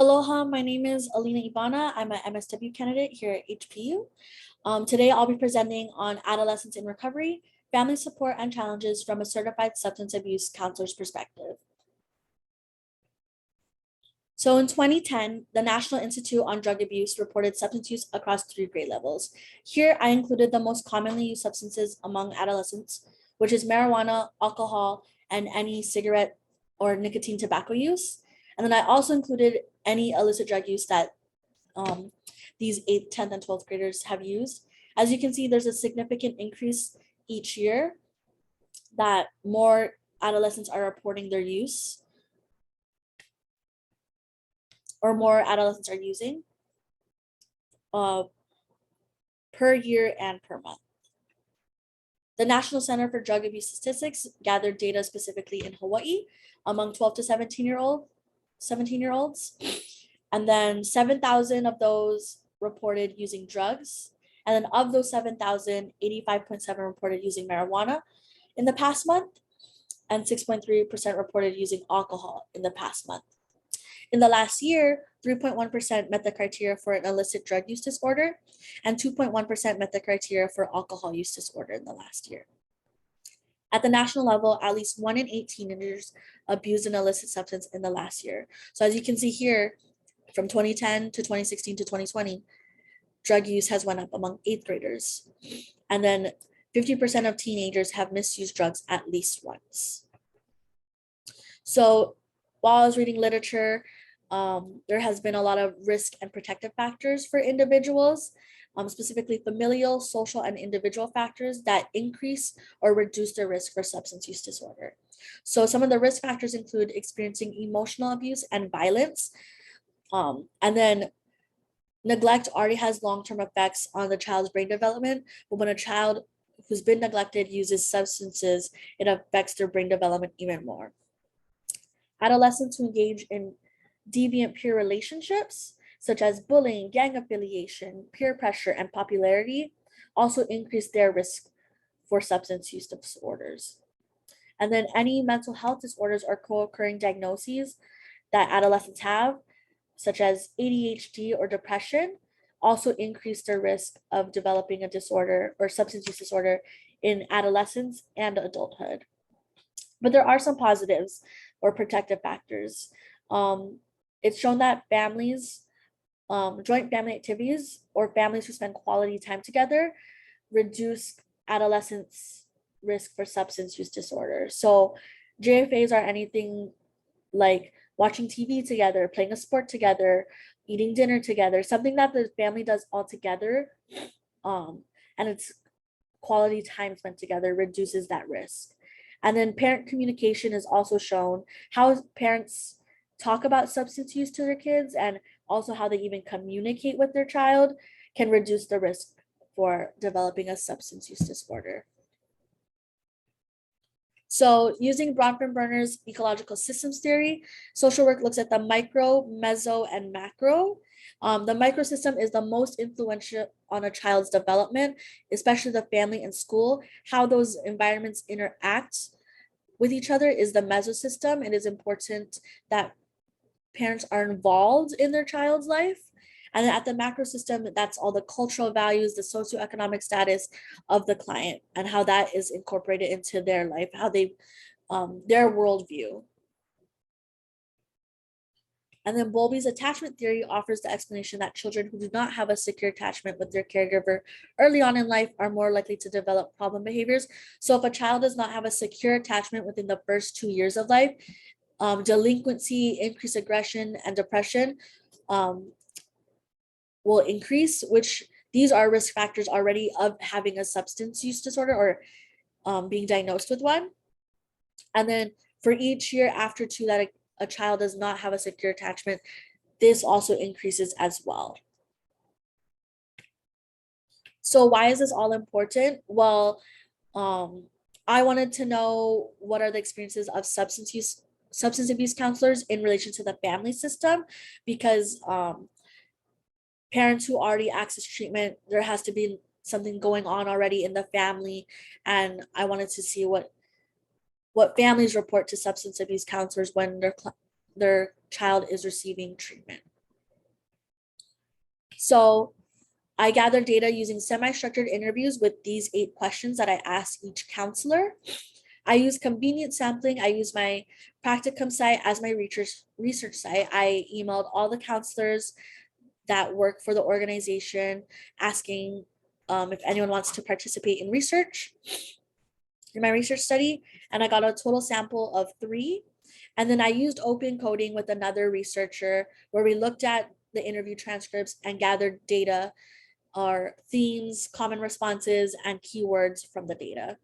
Aloha, my name is Alinah-Rose Ibana. I'm an MSW candidate here at HPU. Today, I'll be presenting on adolescents in recovery, family support, and challenges from a certified substance abuse counselor's perspective. So in 2010, the National Institute on Drug Abuse reported substance use across 3 grade levels. Here, I included the most commonly used substances among adolescents, which is marijuana, alcohol, and any cigarette or nicotine tobacco use. And then I also included any illicit drug use that these 8th, 10th, and 12th graders have used. As you can see, there's a significant increase each year that more adolescents are reporting their use, or more adolescents are using per year and per month. The National Center for Drug Abuse Statistics gathered data specifically in Hawaii among 12 to 17-year-olds. And then 7,000 of those reported using drugs. And then of those 7,000, 85.7 reported using marijuana in the past month, and 6.3% reported using alcohol in the past month. In the last year, 3.1% met the criteria for an illicit drug use disorder, and 2.1% met the criteria for alcohol use disorder in the last year. At the national level, at least 1 in 8 teenagers abused an illicit substance in the last year. So as you can see here, from 2010 to 2016 to 2020, drug use has went up among 8th graders. And then 50% of teenagers have misused drugs at least once. So while I was reading literature, there has been a lot of risk and protective factors for individuals, specifically familial, social, and individual factors that increase or reduce the risk for substance use disorder. So some of the risk factors include experiencing emotional abuse and violence. And then neglect already has long-term effects on the child's brain development, but when a child who's been neglected uses substances, it affects their brain development even more. Adolescents who engage in deviant peer relationships, such as bullying, gang affiliation, peer pressure, and popularity, also increase their risk for substance use disorders. And then any mental health disorders or co-occurring diagnoses that adolescents have, such as ADHD or depression, also increase their risk of developing a disorder or substance use disorder in adolescence and adulthood. But there are some positives or protective factors. It's shown that families, joint family activities, or families who spend quality time together reduce adolescents' risk for substance use disorder. So JFAs are anything like watching TV together, playing a sport together, eating dinner together, something that the family does all together, and it's quality time spent together reduces that risk. And then parent communication is also shown. How parents talk about substance use to their kids and also how they even communicate with their child can reduce the risk for developing a substance use disorder. So using Bronfenbrenner's ecological systems theory, social work looks at the micro, meso, and macro. The microsystem is the most influential on a child's development, especially the family and school. How those environments interact with each other is the mesosystem. It is important that parents are involved in their child's life. And then at the macro system, that's all the cultural values, the socioeconomic status of the client, and how that is incorporated into their life, how they, their worldview. And then Bowlby's attachment theory offers the explanation that children who do not have a secure attachment with their caregiver early on in life are more likely to develop problem behaviors. So if a child does not have a secure attachment within the first 2 years of life, delinquency, increased aggression, and depression will increase, which these are risk factors already of having a substance use disorder or being diagnosed with one. And then for each year after 2 that a child does not have a secure attachment, this also increases as well. So why is this all important? Well, I wanted to know what are the experiences of substance abuse counselors in relation to the family system, because parents who already access treatment, there has to be something going on already in the family, and I wanted to see what families report to substance abuse counselors when their child is receiving treatment. So I gathered data using semi-structured interviews with these 8 questions that I asked each counselor. I use convenient sampling. I use my practicum site as my research site. I emailed all the counselors that work for the organization asking if anyone wants to participate in research, in my research study, and I got a total sample of 3. And then I used open coding with another researcher where we looked at the interview transcripts and gathered data or themes, common responses, and keywords from the data.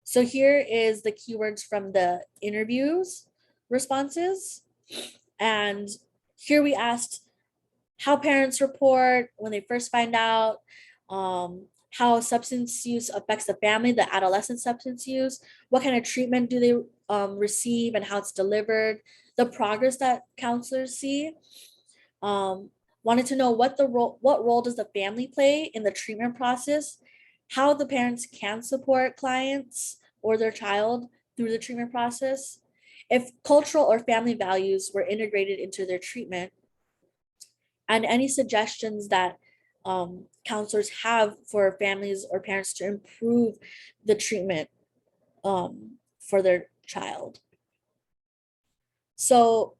So here is the keywords from the interviews responses. And here we asked how parents report when they first find out, how substance use affects the family, the adolescent substance use, what kind of treatment do they receive and how it's delivered, the progress that counselors see. Wanted to know what role does the family play in the treatment process, how the parents can support clients or their child through the treatment process, if cultural or family values were integrated into their treatment, and any suggestions that counselors have for families or parents to improve the treatment for their child. So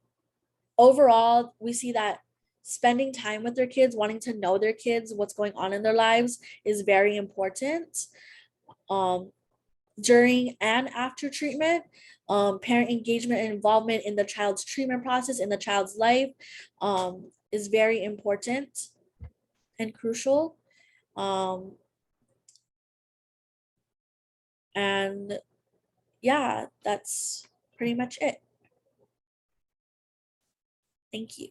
overall, we see that spending time with their kids, wanting to know their kids, what's going on in their lives is very important. During and after treatment, parent engagement and involvement in the child's treatment process, in the child's life, is very important and crucial. And yeah, that's pretty much it. Thank you.